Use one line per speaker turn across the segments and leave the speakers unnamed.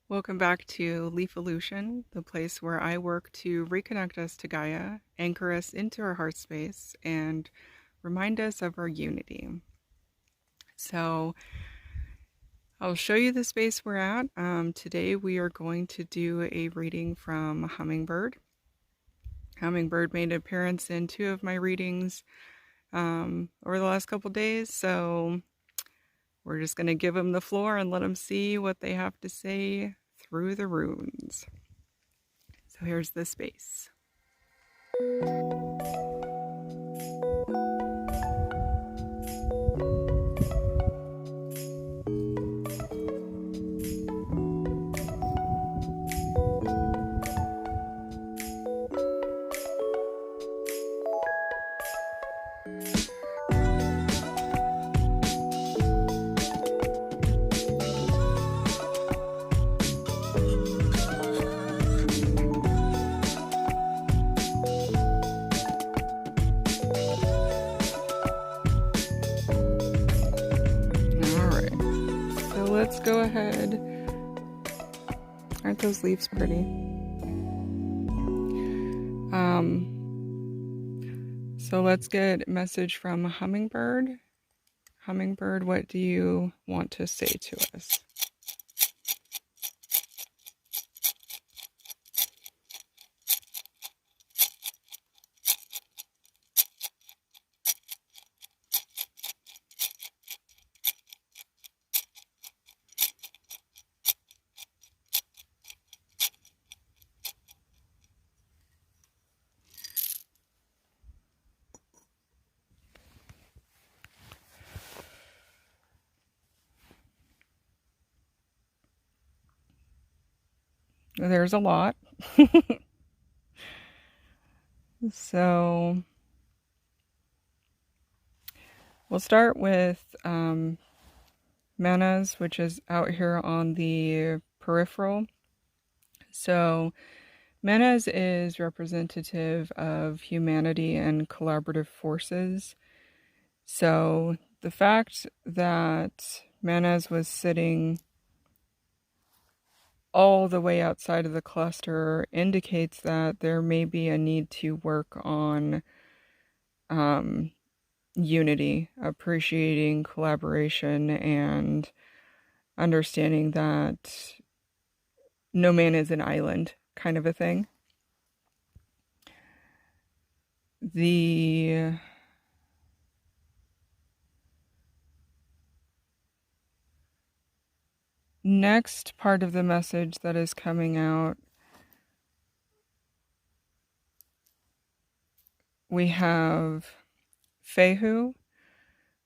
Welcome back to Leafolution, the place where I work to reconnect us to Gaia, anchor us into our heart space, and remind us of our unity. So, I'll show you the space we're at. Today, we are going to do a reading from Hummingbird. Hummingbird made an appearance in two of my readings over the last couple days, so we're just going to give them the floor and let them see what they have to say through the runes. So here's the space. Let's go ahead. Aren't those leaves pretty? So let's get a message from Hummingbird. Hummingbird, what do you want to say to us? There's a lot. So we'll start with Manas, which is out here on the peripheral. So Manas is representative of humanity and collaborative forces. So the fact that Manas was sitting all the way outside of the cluster indicates that there may be a need to work on unity, appreciating collaboration, and understanding that no man is an island, kind of a thing. The next part of the message that is coming out, we have Fehu,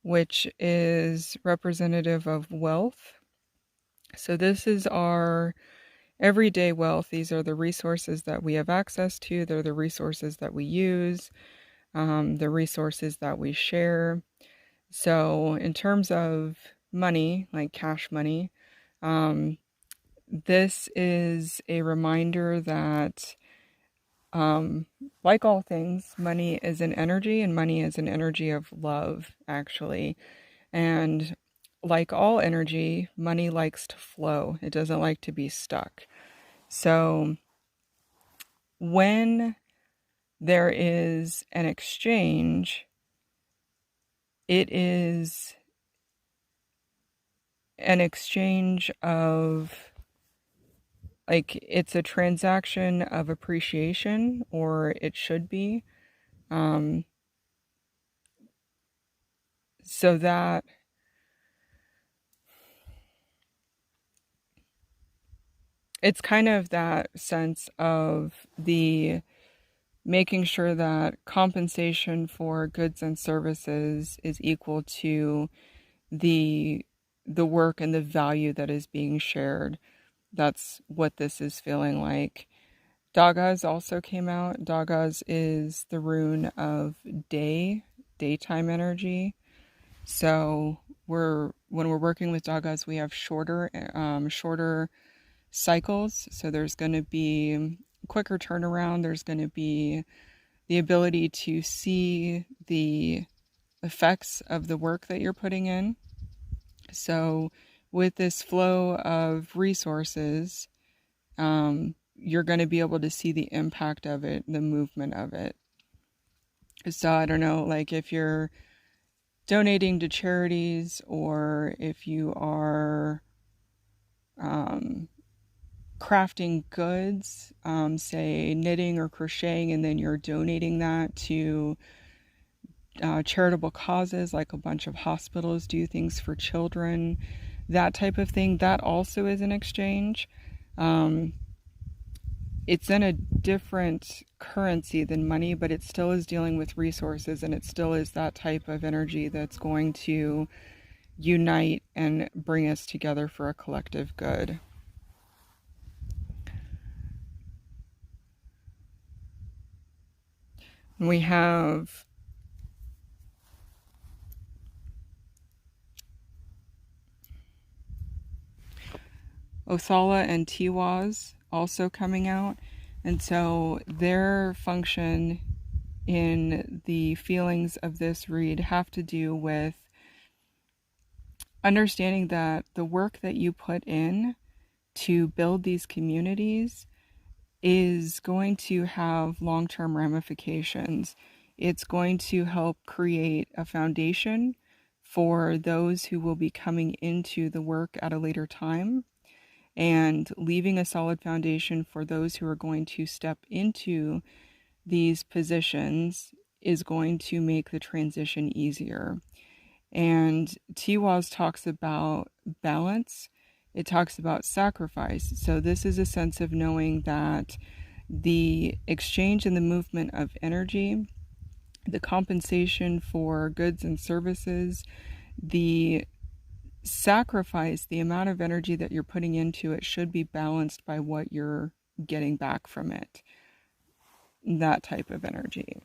which is representative of wealth. So this is our everyday wealth. These are the resources that we have access to. They're the resources that we use, the resources that we share. So in terms of money, like cash money, this is a reminder that, like all things, money is an energy, and money is an energy of love, actually. And like all energy, money likes to flow. It doesn't like to be stuck. So when there is an exchange, it is an exchange of, like, it's a transaction of appreciation, or it should be. So that it's kind of that sense of the making sure that compensation for goods and services is equal to the work and the value that is being shared. That's what this is feeling like. Dagas also came out. Dagas is the rune of daytime energy. So when we're working with Dagas, we have shorter cycles. So there's going to be quicker turnaround. There's going to be the ability to see the effects of the work that you're putting in. So with this flow of resources, you're going to be able to see the impact of it, the movement of it. So I don't know, like if you're donating to charities, or if you are crafting goods, say knitting or crocheting, and then you're donating that to charitable causes, like a bunch of hospitals do things for children, that type of thing, that also is an exchange. It's in a different currency than money, but it still is dealing with resources, and it still is that type of energy that's going to unite and bring us together for a collective good. We have Othala and Tiwaz also coming out. And so their function in the feelings of this read have to do with understanding that the work that you put in to build these communities is going to have long-term ramifications. It's going to help create a foundation for those who will be coming into the work at a later time, and leaving a solid foundation for those who are going to step into these positions is going to make the transition easier. And Tiwaz talks about balance. It talks about sacrifice. So this is a sense of knowing that the exchange and the movement of energy, the compensation for goods and services, the sacrifice, the amount of energy that you're putting into it should be balanced by what you're getting back from it. That type of energy.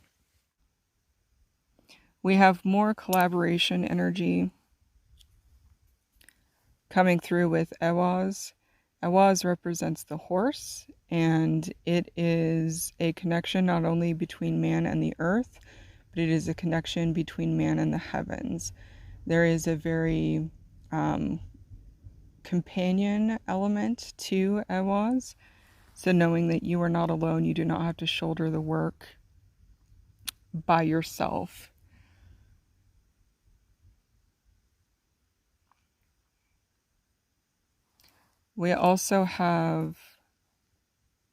We have more collaboration energy coming through with Ewaz. Ewaz represents the horse, and it is a connection not only between man and the earth, but it is a connection between man and the heavens. There is a very companion element to Ewaz. So knowing that you are not alone, you do not have to shoulder the work by yourself. We also have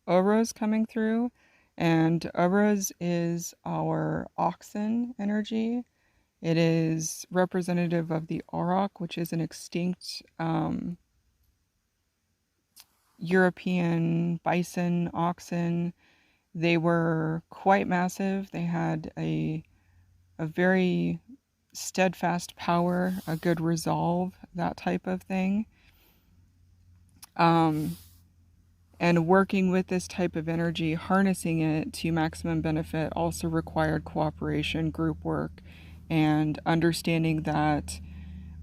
Oros coming through, and Oros is our oxen energy. It is representative of the auroch, which is an extinct European bison, oxen. They were quite massive. They had a very steadfast power, a good resolve, that type of thing. And working with this type of energy, harnessing it to maximum benefit, also required cooperation, group work, and understanding that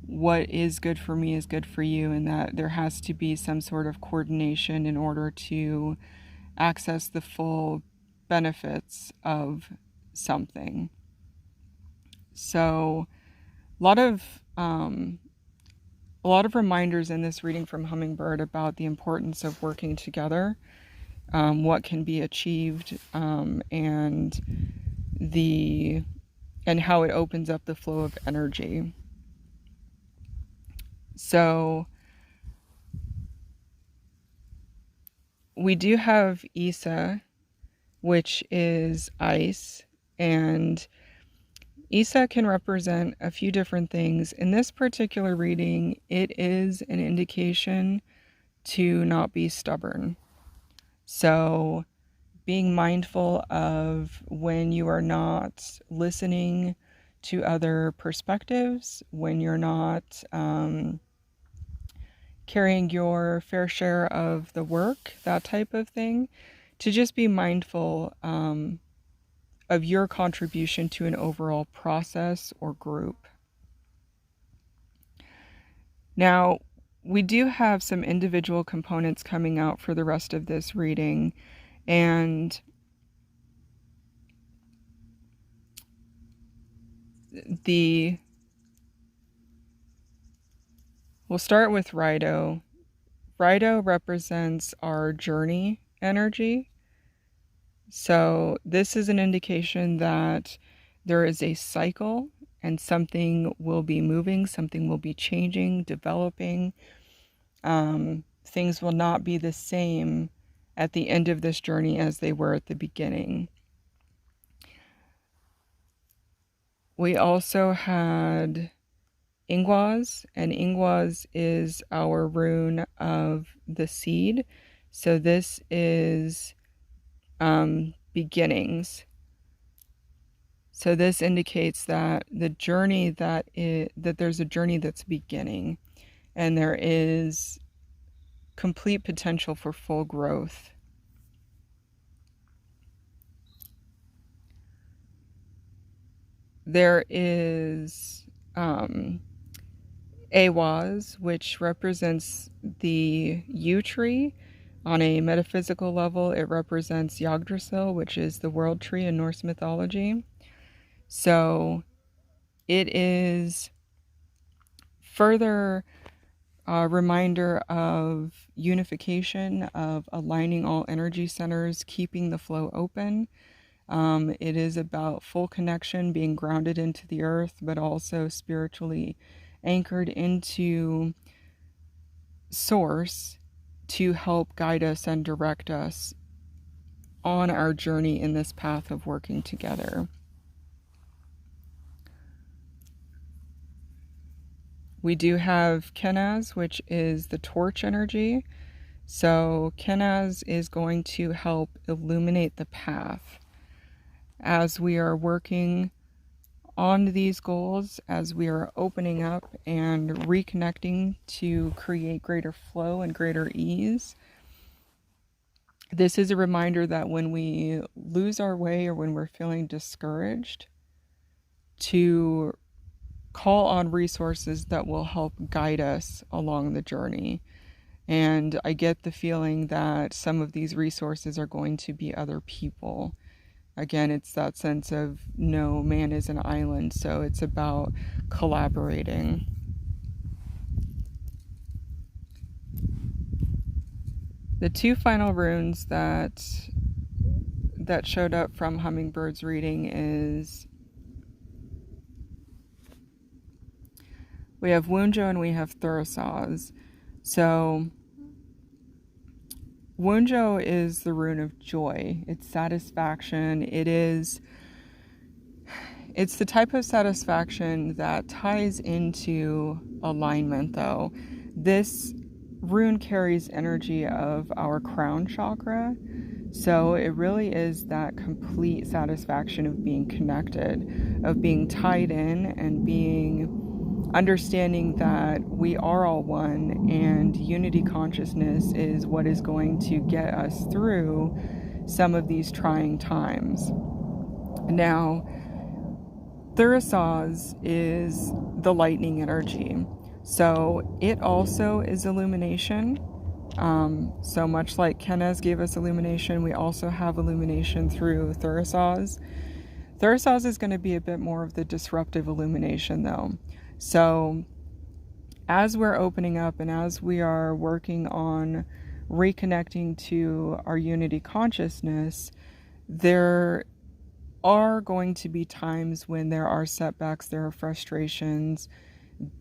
what is good for me is good for you, and that there has to be some sort of coordination in order to access the full benefits of something. So a lot of reminders in this reading from Hummingbird about the importance of working together, what can be achieved, and how it opens up the flow of energy. So we do have Isa, which is ice, and Isa can represent a few different things. In this particular reading, it is an indication to not be stubborn. So being mindful of when you are not listening to other perspectives, when you're not carrying your fair share of the work, that type of thing, to just be mindful of your contribution to an overall process or group. Now, we do have some individual components coming out for the rest of this reading, and the We'll start with Rido. Rido represents our journey energy. So this is an indication that there is a cycle and something will be moving, something will be changing, developing. Things will not be the same at the end of this journey as they were at the beginning. We also had Ingwaz, and Ingwaz is our rune of the seed. So this is beginnings. So this indicates that the journey that there's a journey that's beginning, and there is complete potential for full growth. There is Awaz, which represents the yew tree. On a metaphysical level, it represents Yggdrasil, which is the world tree in Norse mythology. So it is further reminder of unification, of aligning all energy centers, keeping the flow open. It is about full connection, being grounded into the earth, but also spiritually anchored into source to help guide us and direct us on our journey in this path of working together. We do have Kenaz, which is the torch energy. So Kenaz is going to help illuminate the path as we are working on these goals, as we are opening up and reconnecting to create greater flow and greater ease. This is a reminder that when we lose our way or when we're feeling discouraged, to call on resources that will help guide us along the journey. And I get the feeling that some of these resources are going to be other people. Again, it's that sense of no man is an island, so it's about collaborating. The two final runes that showed up from Hummingbird's reading is we have Wunjo and we have Thurisaz. So Wunjo is the rune of joy. It's satisfaction. It's the type of satisfaction that ties into alignment, though. This rune carries energy of our crown chakra. So it really is that complete satisfaction of being connected, of being tied in and understanding that we are all one, and unity consciousness is what is going to get us through some of these trying times. Now, Thurisaz is the lightning energy. So it also is illumination. So much like Kenaz gave us illumination, we also have illumination through Thurisaz. Thurisaz is going to be a bit more of the disruptive illumination, though. So as we're opening up and as we are working on reconnecting to our unity consciousness, there are going to be times when there are setbacks, there are frustrations.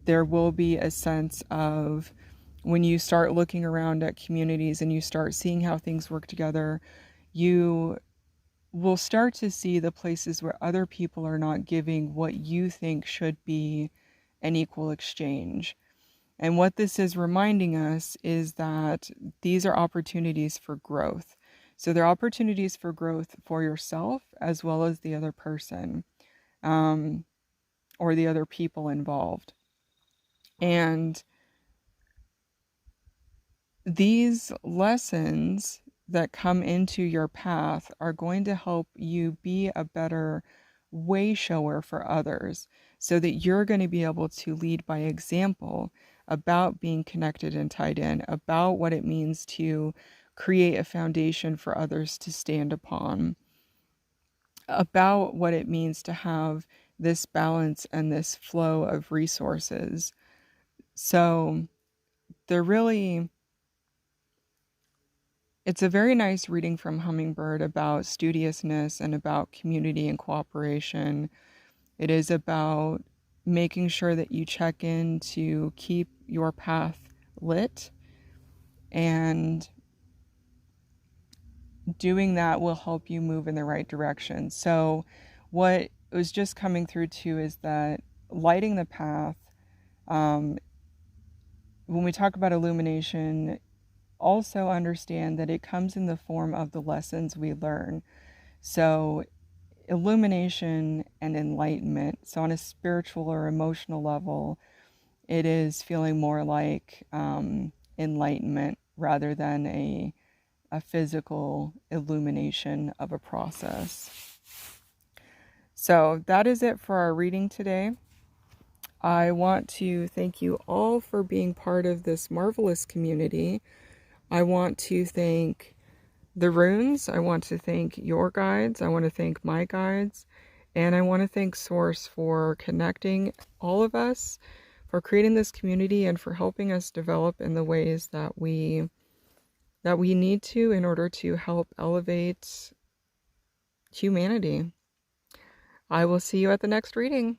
There will be a sense of when you start looking around at communities and you start seeing how things work together, you will start to see the places where other people are not giving what you think should be an equal exchange. And what this is reminding us is that these are opportunities for growth. So they're opportunities for growth for yourself as well as the other person, or the other people involved. And these lessons that come into your path are going to help you be a better way shower for others, so that you're going to be able to lead by example about being connected and tied in, about what it means to create a foundation for others to stand upon, about what it means to have this balance and this flow of resources. So they're really, it's a very nice reading from Hummingbird about studiousness and about community and cooperation. It is about making sure that you check in to keep your path lit, and doing that will help you move in the right direction. So what was just coming through too is that lighting the path, when we talk about illumination, also understand that it comes in the form of the lessons we learn. So illumination and enlightenment, so on a spiritual or emotional level, it is feeling more like enlightenment rather than a physical illumination of a process. So that is it for our reading today. I want to thank you all for being part of this marvelous community. I want to thank the runes. I want to thank your guides. I want to thank my guides. And I want to thank Source for connecting all of us, for creating this community, and for helping us develop in the ways that we need to in order to help elevate humanity. I will see you at the next reading.